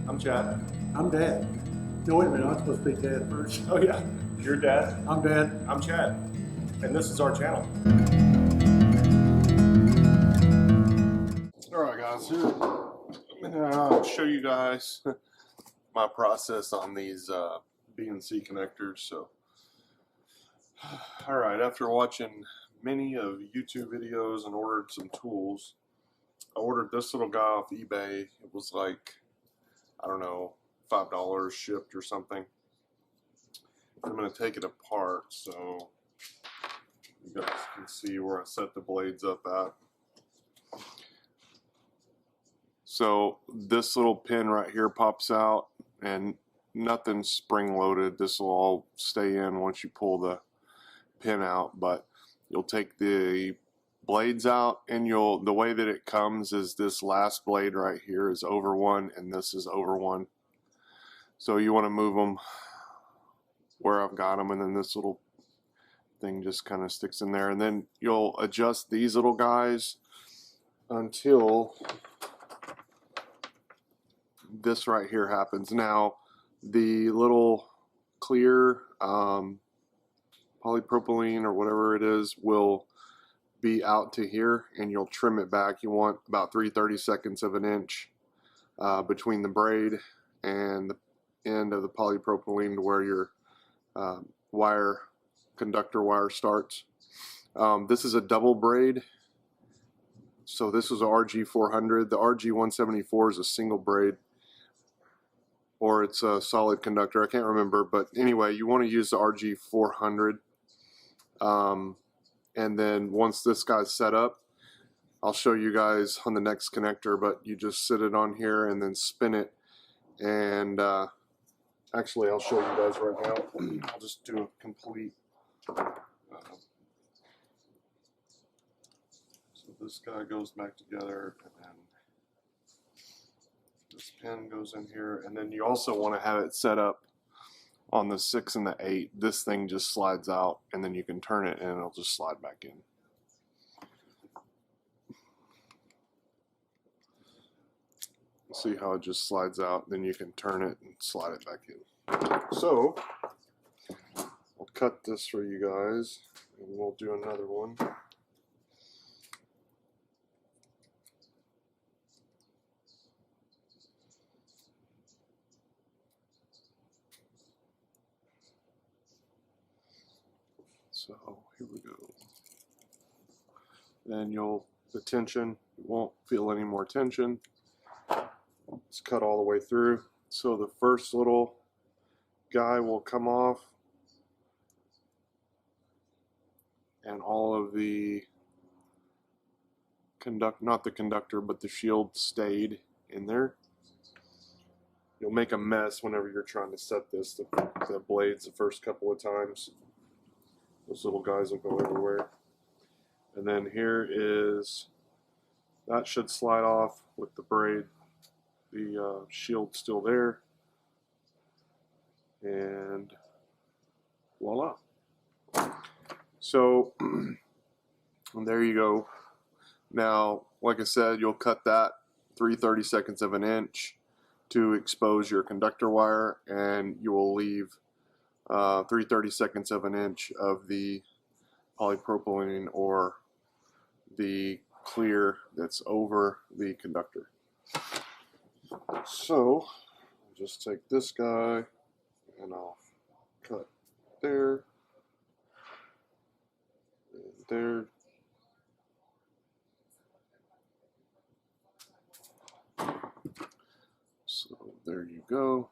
I'm Chad. I'm Dad. No, wait a minute, I'm supposed to be Dad first. Oh yeah, you're Dad. I'm Dad. I'm Chad, and this is our channel. All right, guys. Here, I'm gonna show you guys my process on these BNC connectors. So, all right. After watching many of YouTube videos and ordered some tools, I ordered this little guy off eBay. It was like, I don't know, $5 shipped or something. I'm going to take it apart so you guys can see where I set the blades up at. So this little pin right here pops out, and nothing's spring loaded. This will all stay in once you pull the pin out, but you'll take the blades out, and the way that it comes is this last blade right here is over one and this is over one. So you want to move them where I've got them, and then this little thing just kind of sticks in there, and then you'll adjust these little guys until this right here happens. Now the little clear polypropylene or whatever it is will be out to here, and you'll trim it back. You want about 3/32 of an inch between the braid and the end of the polypropylene to where your conductor wire starts. This is a double braid, so this is a RG400. The RG174 is a single braid, or it's a solid conductor. I can't remember, but anyway, you want to use the RG400. And then once this guy's set up, I'll show you guys on the next connector, but you just sit it on here and then spin it. And actually, I'll show you guys right now. I'll just do a complete. So this guy goes back together, and then this pin goes in here, and then you also want to have it set up on the 6 and the 8. This thing just slides out, and then you can turn it and it'll just slide back in. See how it just slides out, then you can turn it and slide it back in. So I'll cut this for you guys, and we'll do another one. So here we go. Then the tension, you won't feel any more tension. It's cut all the way through. So the first little guy will come off, and all of the not the conductor, but the shield stayed in there. You'll make a mess whenever you're trying to set this, the blades the first couple of times. Those little guys will go everywhere. And then here is, that should slide off with the braid. The shield's still there. And voila. So there you go. Now, like I said, you'll cut that 3/32 of an inch to expose your conductor wire, and you will leave 3/32 of an inch of the polypropylene or the clear that's over the conductor. So I'll just take this guy and I'll cut there and there. So there you go.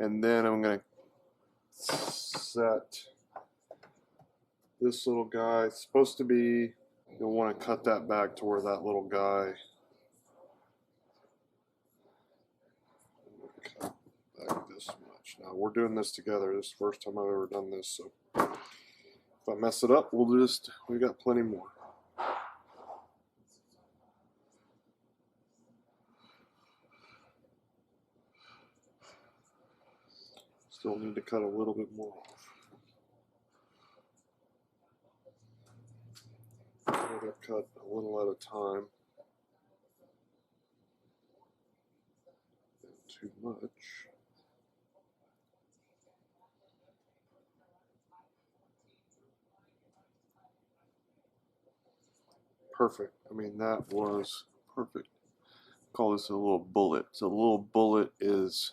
And then I'm going to set this little guy. It's supposed to be, you'll want to cut that back to where that little guy, cut back this much. Now we're doing this together. This is the first time I've ever done this, so if I mess it up, we got plenty more. Still need to cut a little bit more off. I'm going to cut a little at a time. too much. Perfect. I mean, that was perfect. Call this a little bullet. So a little bullet is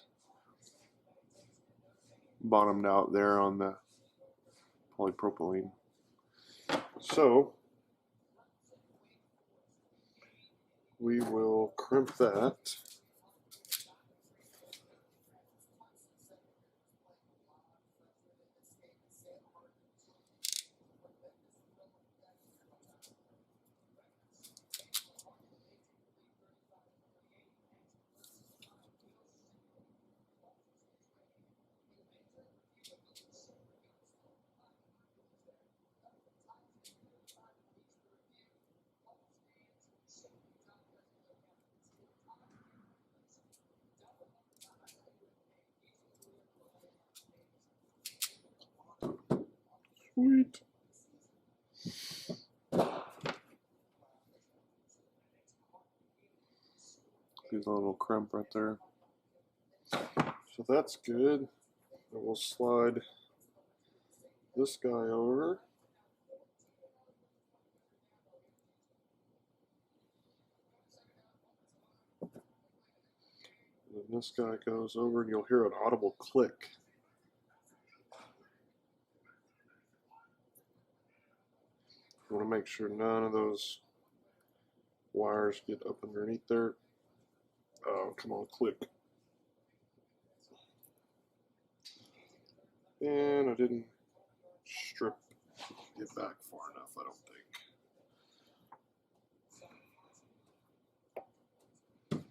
bottomed out there on the polypropylene. So we will crimp that. Sweet. See the little crimp right there. So that's good. And we'll slide this guy over. And then this guy goes over and you'll hear an audible click. You want to make sure none of those wires get up underneath there. Oh, come on, click. And I didn't strip it back far enough, I don't think.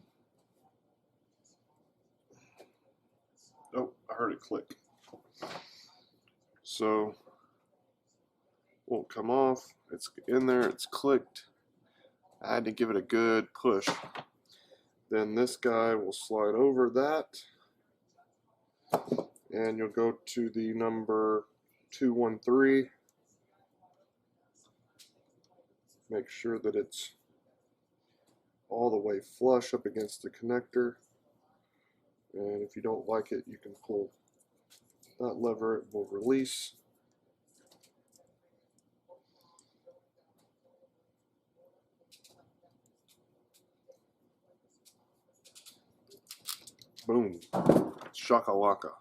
Oh, I heard it click. So, won't come off. It's in there, it's clicked. I had to give it a good push. Then this guy will slide over that. And you'll go to the number 213. Make sure that it's all the way flush up against the connector. And if you don't like it, you can pull that lever, it will release. Boom. Shakalaka.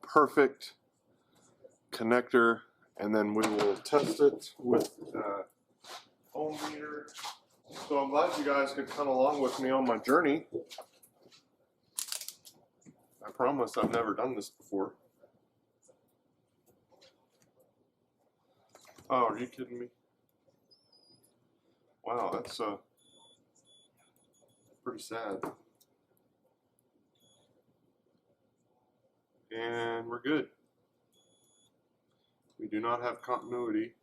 Perfect connector. And then we will test it with ohm meter. So I'm glad you guys could come along with me on my journey. I promise I've never done this before. Oh, are you kidding me? Wow, that's pretty sad. And we're good. We do not have continuity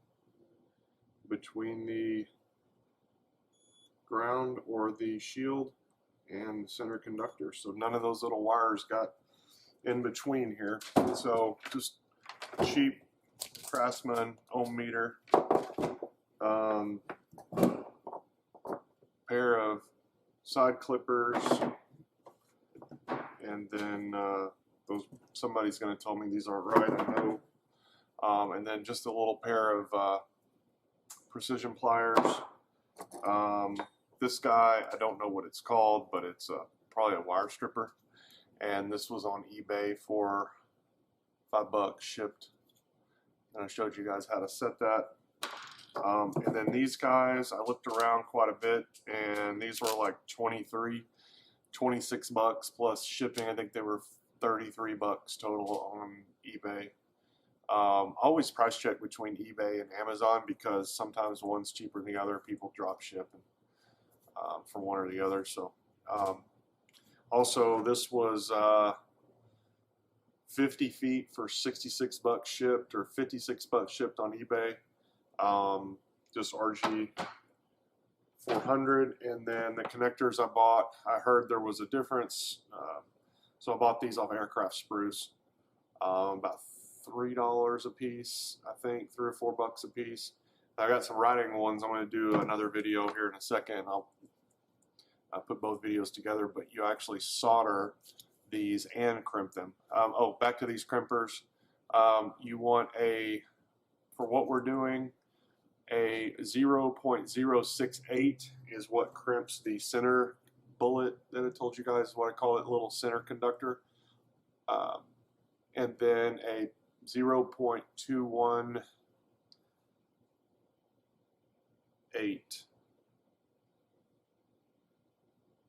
between the ground or the shield and the center conductor. So none of those little wires got in between here. So just cheap Craftsman ohm meter, pair of side clippers, and then those, somebody's going to tell me these aren't right, I know. And then just a little pair of precision pliers. This guy, I don't know what it's called, but it's probably a wire stripper. And this was on eBay for $5 shipped. And I showed you guys how to set that. And then these guys, I looked around quite a bit, and these were like 26 bucks plus shipping. I think they were 33 bucks total on eBay. Always price check between eBay and Amazon, because sometimes one's cheaper than the other. People drop ship from one or the other. So also this was 50 feet for 66 bucks shipped, or 56 bucks shipped on eBay. Just RG 400. And then the connectors I bought, I heard there was a difference, so I bought these off Aircraft Spruce, about $3 a piece, I think, $3 or $4 a piece. I got some riding ones. I'm going to do another video here in a second. I'll put both videos together, but you actually solder these and crimp them. Oh, back to these crimpers. You want for what we're doing, a 0.068 is what crimps the center bullet that I told you guys what I call it, little center conductor. And then a 0.218,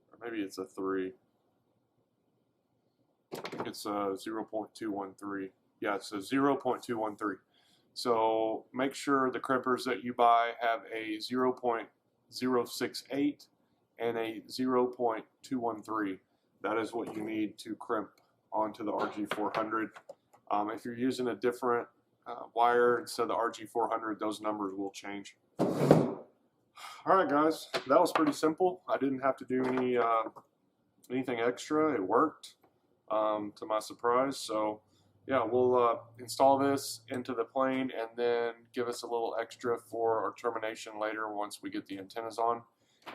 or maybe it's a 3. I think it's a 0.213. Yeah, it's a 0.213. So make sure the crimpers that you buy have a 0.068 and a 0.213. That is what you need to crimp onto the RG400. If you're using a different wire instead of the RG400, those numbers will change. Alright guys, that was pretty simple. I didn't have to do anything extra. It worked, to my surprise. So yeah, we'll install this into the plane and then give us a little extra for our termination later once we get the antennas on.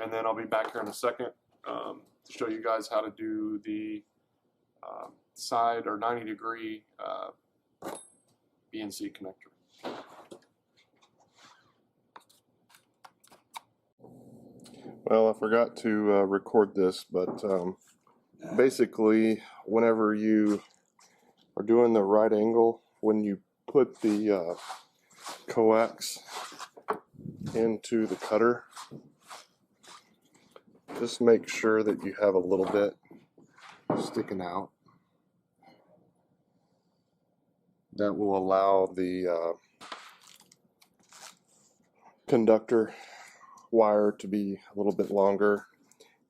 And then I'll be back here in a second to show you guys how to do the side or 90-degree BNC connector. Well, I forgot to record this, but basically whenever you are doing the right angle, when you put the coax into the cutter, just make sure that you have a little bit sticking out. That will allow the conductor wire to be a little bit longer,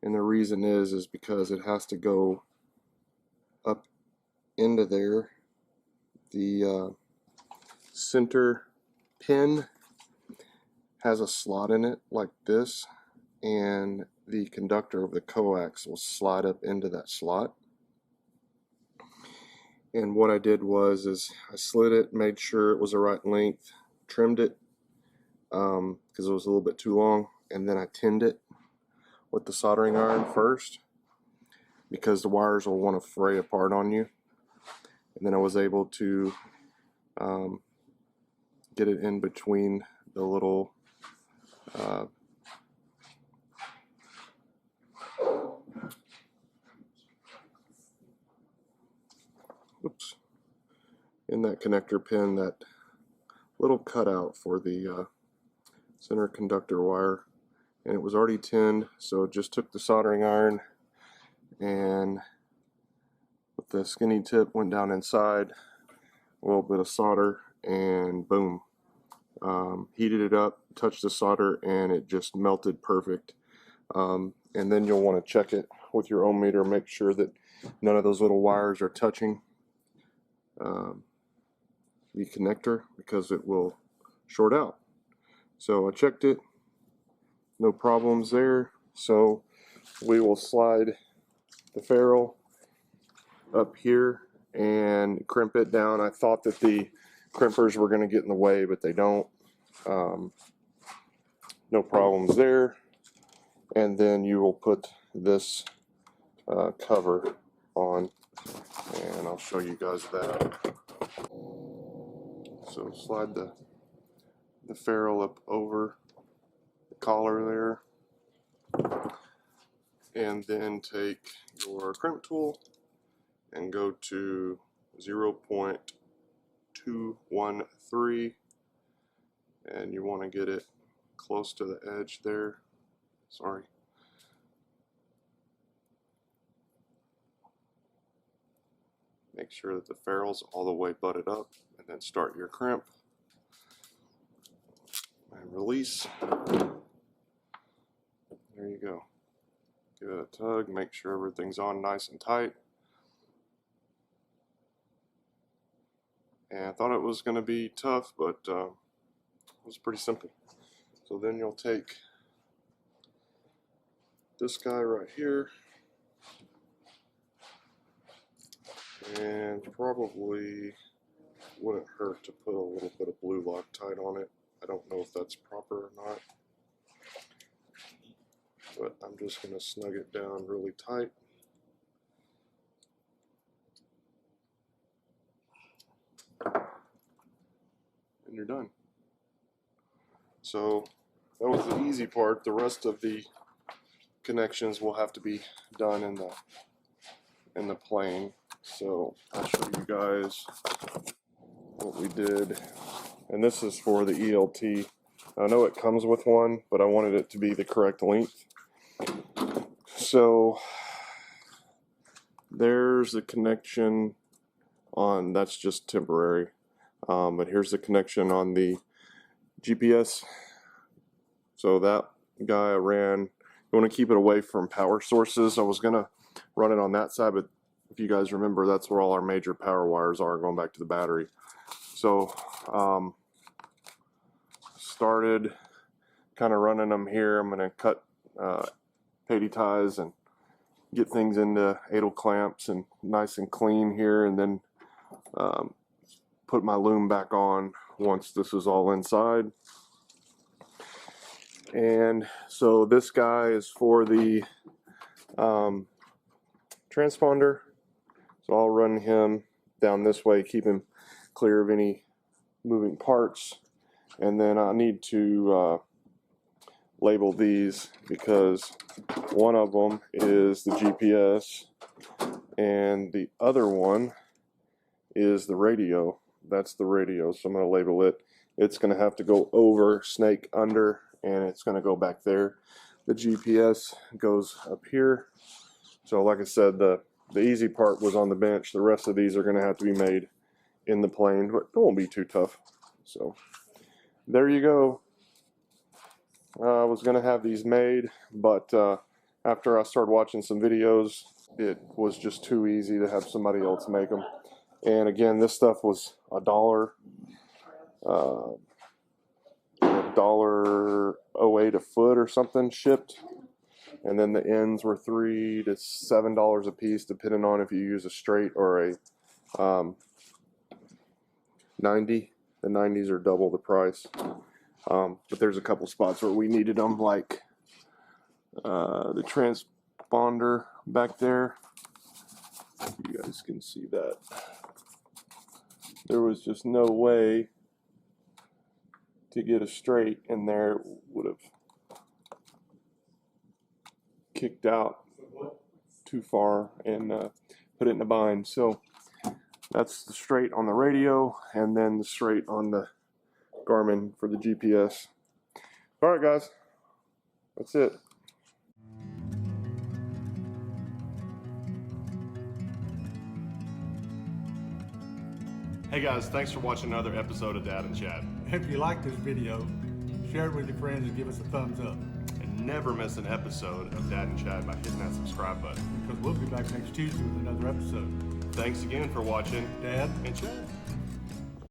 and the reason is because it has to go up into there. The center pin has a slot in it like this, and the conductor of the coax will slide up into that slot. And what I did was I slid it, made sure it was the right length, trimmed it because it was a little bit too long, and then I tinned it with the soldering iron first because the wires will want to fray apart on you. And then I was able to get it in between the little in that connector pin, that little cutout for the center conductor wire, and it was already tinned, so just took the soldering iron and with the skinny tip went down inside, a little bit of solder, and boom, heated it up, touched the solder, and it just melted perfect. And then you'll want to check it with your ohm meter, make sure that none of those little wires are touching the connector, because it will short out. So I checked it, no problems there. So we will slide the ferrule up here and crimp it down. I thought that the crimpers were going to get in the way, but they don't. No problems there. And then you will put this cover on, and I'll show you guys that. So slide the ferrule up over the collar there, and then take your crimp tool and go to 0.213, and you want to get it close to the edge there. Sorry. Make sure that the ferrule's all the way butted up, and then start your crimp and release. There you go. Give it a tug, make sure everything's on nice and tight. And I thought it was going to be tough, but it was pretty simple. So then you'll take this guy right here, and probably wouldn't hurt to put a little bit of blue Loctite on it. I don't know if that's proper or not. but I'm just going to snug it down really tight. And you're done. So that was the easy part. The rest of the connections will have to be done in the plane. So I'll show you guys what we did. And this is for the ELT. I know it comes with one, but I wanted it to be the correct length. So there's the connection on, that's just temporary. But here's the connection on the GPS. So that guy I ran, you want to keep it away from power sources. I was going to run it on that side, but if you guys remember, that's where all our major power wires are going back to the battery. So started kind of running them here. I'm going to cut Patey ties and get things into idle clamps and nice and clean here, and then put my loom back on once this is all inside. And so this guy is for the transponder. So I'll run him down this way, keep him clear of any moving parts. And then I need to label these because one of them is the GPS and the other one is the radio. That's the radio, so I'm going to label it. It's going to have to go over, snake under, and it's going to go back there. The GPS goes up here. So like I said, the easy part was on the bench. The rest of these are going to have to be made in the plane, but it won't be too tough. So there you go. I was going to have these made, but after I started watching some videos, it was just too easy to have somebody else make them. And again, this stuff was $1.08 a foot or something shipped. And then the ends were $3 to $7 a piece, depending on if you use a straight or a 90. The 90s are double the price. But there's a couple spots where we needed them, like the transponder back there. You guys can see that. There was just no way to get a straight in there. It would have kicked out too far and put it in a bind. So that's the straight on the radio, and then the straight on the Garmin for the GPS. All right, guys, that's it. Hey guys, thanks for watching another episode of Dad and Chad. If you like this video, share it with your friends and give us a thumbs up. And never miss an episode of Dad and Chad by hitting that subscribe button. Because we'll be back next Tuesday with another episode. Thanks again for watching Dad and Chad.